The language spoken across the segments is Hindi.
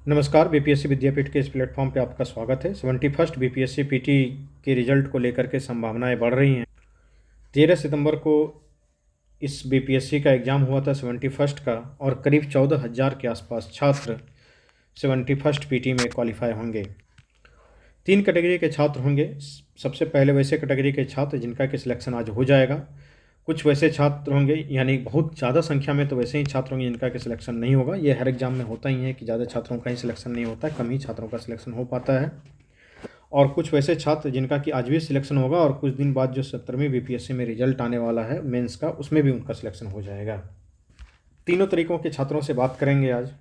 नमस्कार, बीपीएससी विद्यापीठ के इस प्लेटफॉर्म पे आपका स्वागत है। 71st बीपीएससी पीटी के रिजल्ट को लेकर के संभावनाएं बढ़ रही हैं। 13 सितंबर को इस बीपीएससी का एग्ज़ाम हुआ था 71st का, और करीब 14,000 के आसपास छात्र 71st पीटी में क्वालिफाई होंगे। 3 कैटेगरी के छात्र होंगे। सबसे पहले वैसे कैटेगरी के छात्र जिनका कि सिलेक्शन आज हो जाएगा। कुछ वैसे छात्र होंगे, यानी बहुत ज़्यादा संख्या में तो वैसे ही छात्र होंगे जिनका कि सिलेक्शन नहीं होगा। ये हर एग्ज़ाम में होता ही है कि ज़्यादा छात्रों का ही सिलेक्शन नहीं होता है, कम ही छात्रों का सिलेक्शन हो पाता है। और कुछ वैसे छात्र जिनका कि आज भी सिलेक्शन होगा, और कुछ दिन बाद जो 17वीं बीपीएससी में रिजल्ट आने वाला है मेंस का, उसमें भी उनका सिलेक्शन हो जाएगा। तीनों तरीकों के छात्रों से बात करेंगे आज।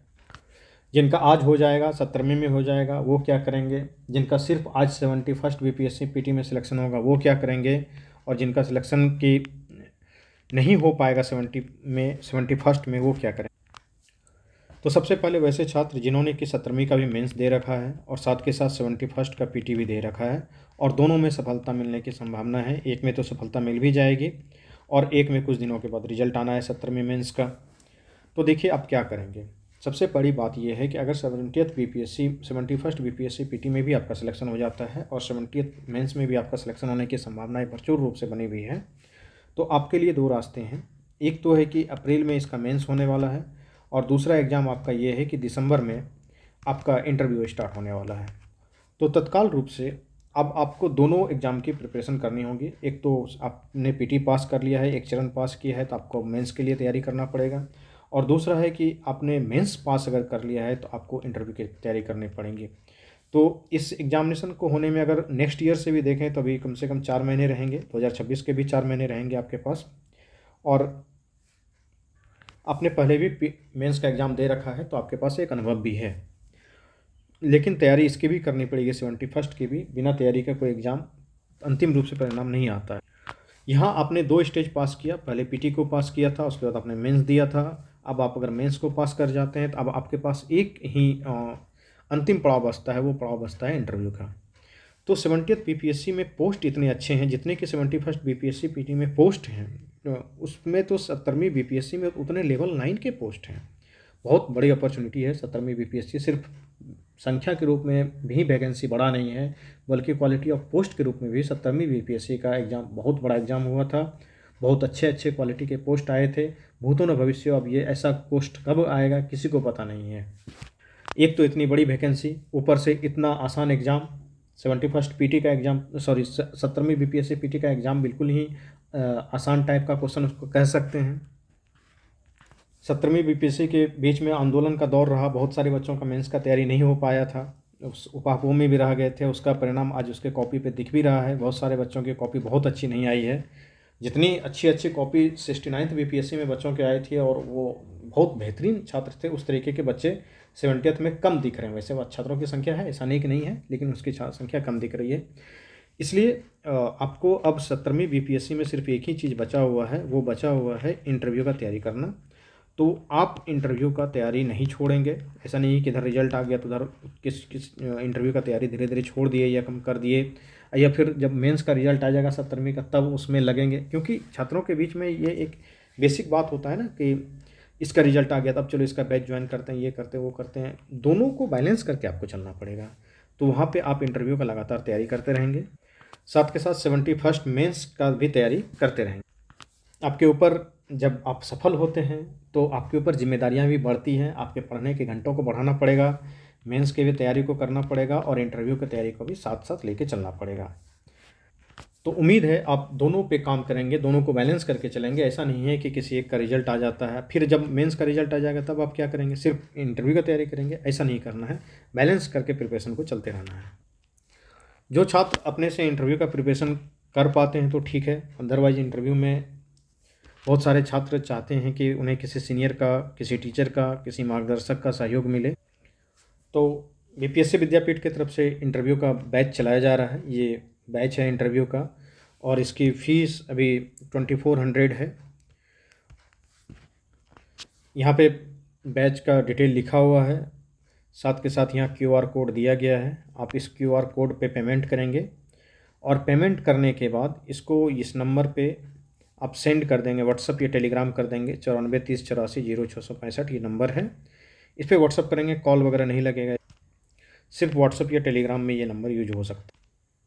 जिनका आज हो जाएगा, 17वीं में हो जाएगा, वो क्या करेंगे। जिनका सिर्फ आज 71st बीपीएससी पीटी में सिलेक्शन होगा, वो क्या करेंगे। और जिनका सिलेक्शन की नहीं हो पाएगा 71st में, वो क्या करें। तो सबसे पहले वैसे छात्र जिन्होंने कि 17वीं का भी मेंस दे रखा है और साथ के साथ 71st का पीटी भी दे रखा है, और दोनों में सफलता मिलने की संभावना है। एक में तो सफलता मिल भी जाएगी, और एक में कुछ दिनों के बाद रिजल्ट आना है 17वीं मेंस का। तो देखिए आप क्या करेंगे। सबसे बड़ी बात यह है कि अगर 71st बीपीएससी पीटी में भी आपका सिलेक्शन हो जाता है और 70th मेंस में भी आपका सिलेक्शन होने की संभावनाएं प्रचुर रूप से बनी हुई है, तो आपके लिए दो रास्ते हैं। एक तो है कि अप्रैल में इसका मेंस होने वाला है, और दूसरा एग्ज़ाम आपका ये है कि दिसंबर में आपका इंटरव्यू स्टार्ट होने वाला है। तो तत्काल रूप से अब आपको दोनों एग्ज़ाम की प्रिपरेशन करनी होगी। एक तो आपने पीटी पास कर लिया है, एक चरण पास किया है, तो आपको मेंस के लिए तैयारी करना पड़ेगा। और दूसरा है कि आपने मेंस पास अगर कर लिया है तो आपको इंटरव्यू की तैयारी करनी पड़ेगी। तो इस एग्जामिनेशन को होने में अगर नेक्स्ट ईयर से भी देखें तो अभी कम से कम 4 महीने रहेंगे, 2026 के भी 4 महीने रहेंगे आपके पास। और आपने पहले भी मेंस का एग्ज़ाम दे रखा है तो आपके पास एक अनुभव भी है। लेकिन तैयारी इसकी भी करनी पड़ेगी, 71st की भी। बिना तैयारी का कोई एग्ज़ाम अंतिम रूप से परिणाम नहीं आता है। यहाँ आपने 2 स्टेज पास किया, पहले पीटी को पास किया था, उसके बाद आपने मेंस दिया था। अब आप अगर मेंस को पास कर जाते हैं तो अब आपके पास एक ही अंतिम पड़ाव बचता है, वो पड़ाव बचता है इंटरव्यू का। तो 70th बीपीएससी में पोस्ट इतने अच्छे हैं, जितने कि 71st बीपीएससी पीटी में पोस्ट हैं, उसमें तो 17वीं बीपीएससी में उतने लेवल 9 के पोस्ट हैं। बहुत बड़ी अपॉर्चुनिटी है 17वीं बीपीएससी। सिर्फ संख्या के रूप में भी वैकेंसी बड़ा नहीं है, बल्कि क्वालिटी ऑफ पोस्ट के रूप में भी 17वीं बीपीएससी का एग्ज़ाम बहुत बड़ा एग्ज़ाम हुआ था। बहुत अच्छे अच्छे क्वालिटी के पोस्ट आए थे। भूतों न भविष्य अब ये ऐसा पोस्ट कब आएगा किसी को पता नहीं है। एक तो इतनी बड़ी वैकेंसी, ऊपर से इतना आसान एग्ज़ाम। 71st पीटी का एग्ज़ाम, सॉरी 17वीं बीपीएससी पीटी का एग्ज़ाम बिल्कुल ही आसान टाइप का क्वेश्चन उसको कह सकते हैं। 17वीं बीपीएससी के बीच में आंदोलन का दौर रहा, बहुत सारे बच्चों का मेंस का तैयारी नहीं हो पाया था, उस उपाकुओं में भी रह गए थे। उसका परिणाम आज उसके कॉपी पे दिख भी रहा है। बहुत सारे बच्चों की कॉपी बहुत अच्छी नहीं आई है। जितनी अच्छी अच्छी कॉपी 69th बीपीएससी में बच्चों के आई थी और वो बहुत बेहतरीन छात्र थे, उस तरीके के बच्चे 70th में कम दिख रहे हैं। वैसे छात्रों की संख्या है, ऐसा नहीं कि नहीं है, लेकिन उसकी संख्या कम दिख रही है। इसलिए आपको अब 17वीं बीपीएससी में सिर्फ एक ही चीज़ बचा हुआ है, वो बचा हुआ है इंटरव्यू का तैयारी करना। तो आप इंटरव्यू का तैयारी नहीं छोड़ेंगे। ऐसा नहीं है कि इधर रिजल्ट आ गया तो उधर किस इंटरव्यू का तैयारी धीरे धीरे छोड़ दिए या कम कर दिए, या फिर जब मेंस का रिजल्ट आ जाएगा 17वीं का तब उसमें लगेंगे। क्योंकि छात्रों के बीच में ये एक बेसिक बात होता है ना कि इसका रिजल्ट आ गया तब चलो इसका बैच ज्वाइन करते हैं, ये करते हैं वो करते हैं। दोनों को बैलेंस करके आपको चलना पड़ेगा। तो वहाँ पे आप इंटरव्यू का लगातार तैयारी करते रहेंगे, साथ के साथ 71st मेंस का भी तैयारी करते रहेंगे। आपके ऊपर जब आप सफल होते हैं तो आपके ऊपर जिम्मेदारियां भी बढ़ती हैं। आपके पढ़ने के घंटों को बढ़ाना पड़ेगा, मेंस की भी तैयारी को करना पड़ेगा, और इंटरव्यू की तैयारी को भी साथ साथ लेके चलना पड़ेगा। तो उम्मीद है आप दोनों पे काम करेंगे, दोनों को बैलेंस करके चलेंगे। ऐसा नहीं है कि किसी एक का रिजल्ट आ जाता है फिर जब मेंस का रिजल्ट आ जाएगा तब आप क्या करेंगे, सिर्फ इंटरव्यू की तैयारी करेंगे। ऐसा नहीं करना है, बैलेंस करके प्रिपरेशन को चलते रहना है। जो छात्र अपने से इंटरव्यू का प्रिपरेशन कर पाते हैं तो ठीक है, अदरवाइज इंटरव्यू में बहुत सारे छात्र चाहते हैं कि उन्हें किसी सीनियर का, किसी टीचर का, किसी मार्गदर्शक का सहयोग मिले। तो बीपीएससी विद्यापीठ की तरफ से इंटरव्यू का बैच चलाया जा रहा है। ये बैच है इंटरव्यू का, और इसकी फ़ीस अभी 2400 है। यहाँ पे बैच का डिटेल लिखा हुआ है, साथ के साथ यहाँ क्यूआर कोड दिया गया है। आप इस क्यूआर कोड पे पेमेंट करेंगे, और पेमेंट करने के बाद इसको इस नंबर पे आप सेंड कर देंगे, व्हाट्सअप या टेलीग्राम कर देंगे। 94 30 84 0665 ये नंबर है। इस पर व्हाट्सअप करेंगे, कॉल वगैरह नहीं लगेगा, सिर्फ व्हाट्सअप या टेलीग्राम में ये नंबर यूज हो सकता है।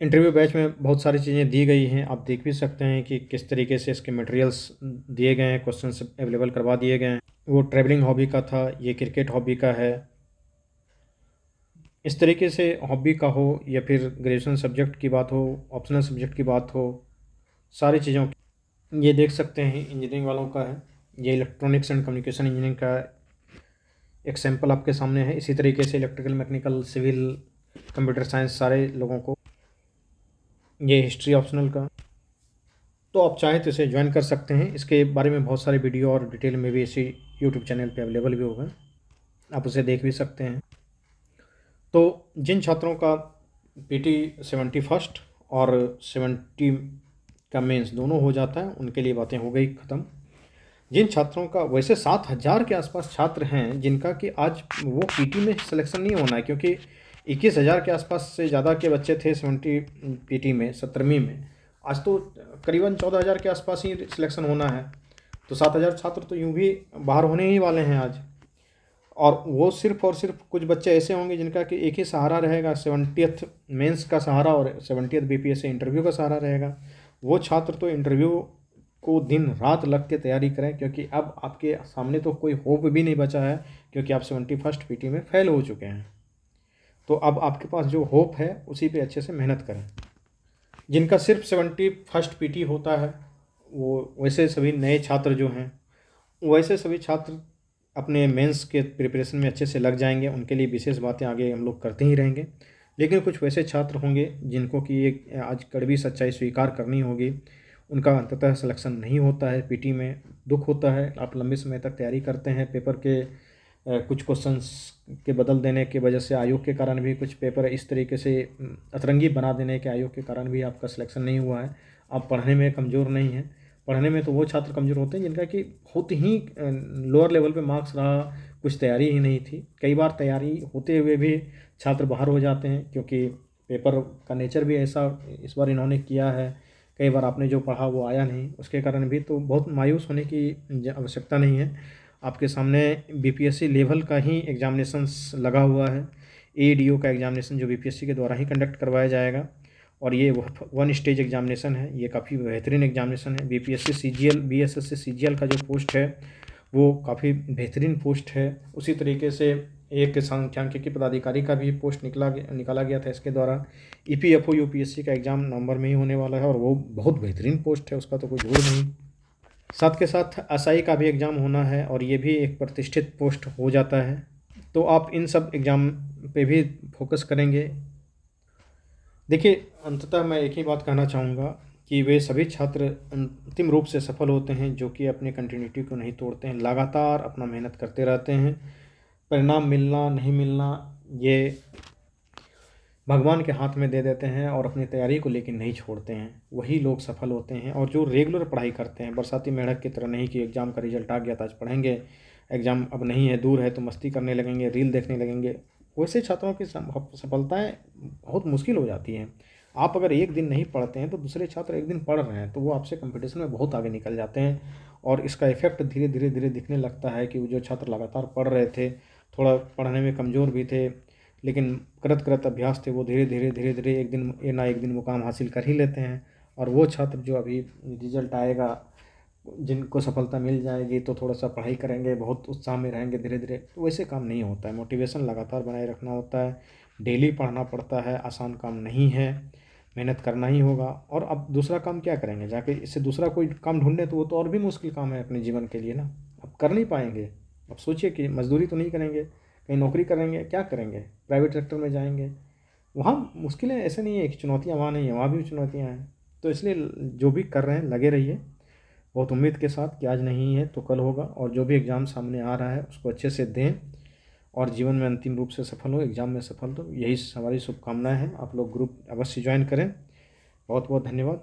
इंटरव्यू बैच में बहुत सारी चीज़ें दी गई हैं, आप देख भी सकते हैं कि किस तरीके से इसके मटेरियल्स दिए गए हैं, क्वेश्चंस अवेलेबल करवा दिए गए हैं। वो ट्रैवलिंग हॉबी का था, ये क्रिकेट हॉबी का है। इस तरीके से हॉबी का हो या फिर ग्रेजुएशन सब्जेक्ट की बात हो, ऑप्शनल सब्जेक्ट की बात हो, सारी चीज़ों की ये देख सकते हैं। इंजीनियरिंग वालों का है, ये इलेक्ट्रॉनिक्स एंड कम्युनिकेशन इंजीनियरिंग का एक सैम्पल आपके सामने है। इसी तरीके से electrical, mechanical, civil, computer science सारे लोगों को, ये हिस्ट्री ऑप्शनल का। तो आप चाहें तो इसे ज्वाइन कर सकते हैं। इसके बारे में बहुत सारे वीडियो और डिटेल में भी इसी यूट्यूब चैनल पे अवेलेबल भी होगा, आप उसे देख भी सकते हैं। तो जिन छात्रों का पीटी 71 और 70 का मेंस दोनों हो जाता है, उनके लिए बातें हो गई ख़त्म। जिन छात्रों का, वैसे 7000 के आसपास छात्र हैं जिनका कि आज वो पीटी में सिलेक्शन नहीं होना है, क्योंकि 21,000 के आसपास से ज़्यादा के बच्चे थे 70 पीटी में 17वीं में। आज तो करीबन 14,000 के आसपास ही सिलेक्शन होना है, तो 7,000 छात्र तो यूँ भी बाहर होने ही वाले हैं आज। और वो सिर्फ और सिर्फ कुछ बच्चे ऐसे होंगे जिनका कि एक ही सहारा रहेगा, 70th मेंस का सहारा और 70th बीपीएससी इंटरव्यू का सहारा रहेगा। वो छात्र तो इंटरव्यू को दिन रात लग के तैयारी करें, क्योंकि अब आपके सामने तो कोई होप भी नहीं बचा है, क्योंकि आप 71 पीटी में फेल हो चुके हैं। तो अब आपके पास जो होप है उसी पे अच्छे से मेहनत करें। जिनका सिर्फ 71 पीटी होता है, वो वैसे सभी नए छात्र जो हैं, वैसे सभी छात्र अपने मेंस के प्रिपरेशन में अच्छे से लग जाएंगे। उनके लिए विशेष बातें आगे हम लोग करते ही रहेंगे। लेकिन कुछ वैसे छात्र होंगे जिनको कि एक आज कड़वी सच्चाई स्वीकार करनी होगी, उनका अंततः सिलेक्शन नहीं होता है पीटी में। दुख होता है, आप लंबे समय तक तैयारी करते हैं, पेपर के कुछ क्वेश्चंस के बदल देने की वजह से, आयोग के कारण भी कुछ पेपर इस तरीके से अतरंगी बना देने के आयोग के कारण भी आपका सिलेक्शन नहीं हुआ है। आप पढ़ने में कमज़ोर नहीं हैं। पढ़ने में तो वो छात्र कमज़ोर होते हैं जिनका कि बहुत ही लोअर लेवल पे मार्क्स रहा, कुछ तैयारी ही नहीं थी। कई बार तैयारी होते हुए भी छात्र बाहर हो जाते हैं, क्योंकि पेपर का नेचर भी ऐसा इस बार इन्होंने किया है। कई बार आपने जो पढ़ा वो आया नहीं, उसके कारण भी तो बहुत मायूस होने की आवश्यकता नहीं है। आपके सामने बीपीएससी लेवल का ही एग्जामिनेशंस लगा हुआ है। एडीओ का एग्जामिनेशन जो बीपीएससी के द्वारा ही कंडक्ट करवाया जाएगा, और ये 1 स्टेज एग्जामिनेशन है। ये काफ़ी बेहतरीन एग्जामिनेशन है। बीपीएससी सीजीएल, बीएसएससी सीजीएल का जो पोस्ट है वो काफ़ी बेहतरीन पोस्ट है। उसी तरीके से एक सांख्यिकी पदाधिकारी का भी पोस्ट निकाला गया था इसके द्वारा। ईपीएफओ यूपीएससी का एग्ज़ाम नवंबर में ही होने वाला है, और वो बहुत बेहतरीन पोस्ट है, उसका तो कोई जोड़ नहीं। साथ के साथ एसआई का भी एग्ज़ाम होना है, और ये भी एक प्रतिष्ठित पोस्ट हो जाता है। तो आप इन सब एग्ज़ाम पे भी फोकस करेंगे। देखिए, अंततः मैं एक ही बात कहना चाहूँगा कि वे सभी छात्र अंतिम रूप से सफल होते हैं जो कि अपनी कंटिन्यूटी को नहीं तोड़ते हैं, लगातार अपना मेहनत करते रहते हैं। परिणाम मिलना नहीं मिलना ये भगवान के हाथ में दे देते हैं, और अपनी तैयारी को लेकिन नहीं छोड़ते हैं, वही लोग सफल होते हैं। और जो रेगुलर पढ़ाई करते हैं, बरसाती मेंढक की तरह नहीं कि एग्ज़ाम का रिजल्ट आ गया था आज पढ़ेंगे, एग्ज़ाम अब नहीं है, दूर है, तो मस्ती करने लगेंगे, रील देखने लगेंगे, वैसे छात्रों की सफलताएँ बहुत मुश्किल हो जाती हैं। आप अगर एक दिन नहीं पढ़ते हैं तो दूसरे छात्र एक दिन पढ़ रहे हैं, तो वो आपसे कंपटीशन में बहुत आगे निकल जाते हैं, और इसका इफेक्ट धीरे धीरे धीरे दिखने लगता है कि वो जो छात्र लगातार पढ़ रहे थे, थोड़ा पढ़ने में कमज़ोर भी थे, लेकिन करत करत अभ्यास थे, वो धीरे धीरे धीरे धीरे एक दिन ना एक दिन मुकाम हासिल कर ही लेते हैं। और वो छात्र जो अभी रिजल्ट आएगा, जिनको सफलता मिल जाएगी, तो थोड़ा सा पढ़ाई करेंगे, बहुत उत्साह में रहेंगे धीरे धीरे, तो वैसे काम नहीं होता है। मोटिवेशन लगातार बनाए रखना होता है, डेली पढ़ना पड़ता है, आसान काम नहीं है, मेहनत करना ही होगा। और अब दूसरा काम क्या करेंगे जाके, इससे दूसरा कोई काम ढूंढें तो वो तो और भी मुश्किल काम है अपने जीवन के लिए ना, अब कर नहीं पाएंगे। अब सोचिए कि मजदूरी तो नहीं करेंगे, कहीं नौकरी करेंगे, क्या करेंगे, प्राइवेट सेक्टर में जाएंगे, वहाँ मुश्किलें ऐसे नहीं है कि चुनौतियाँ वहाँ नहीं है, वहाँ भी चुनौतियाँ हैं। तो इसलिए जो भी कर रहे हैं लगे रहिए, बहुत उम्मीद के साथ कि आज नहीं है तो कल होगा, और जो भी एग्ज़ाम सामने आ रहा है उसको अच्छे से दें, और जीवन में अंतिम रूप से सफल हो, एग्ज़ाम में सफल हो, यही हमारी शुभकामनाएं हैं। आप लोग ग्रुप अवश्य ज्वाइन करें। बहुत बहुत धन्यवाद।